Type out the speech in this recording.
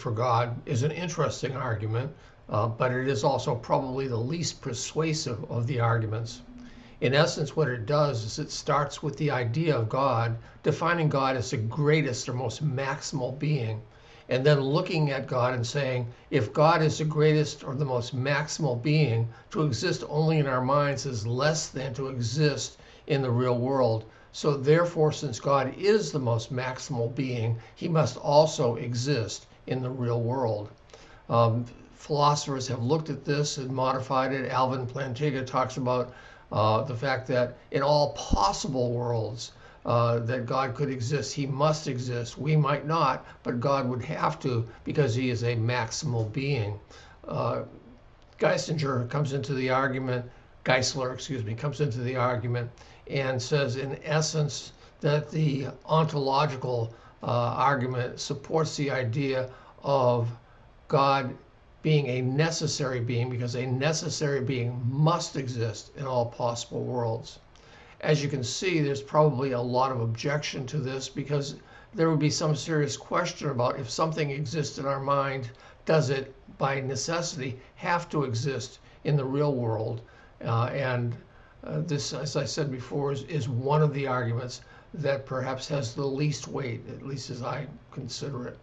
for God is an interesting argument, but it is also probably the least persuasive of the arguments. In essence, what it does is it starts with the idea of God, defining God as the greatest or most maximal being, and then looking at God and saying, if God is the greatest or the most maximal being, to exist only in our minds is less than to exist in the real world. So therefore, since God is the most maximal being, he must also exist in the real world. Philosophers have looked at this and modified it. Alvin Plantinga talks about the fact that in all possible worlds that God could exist, he must exist. We might not, but God would have to because he is a maximal being. Geisler comes into the argument and says in essence that the ontological argument supports the idea of God being a necessary being, because a necessary being must exist in all possible worlds. As you can see, there's probably a lot of objection to this, because there would be some serious question about if something exists in our mind, does it by necessity have to exist in the real world? This, as I said before, is one of the arguments that perhaps has the least weight, at least as I consider it.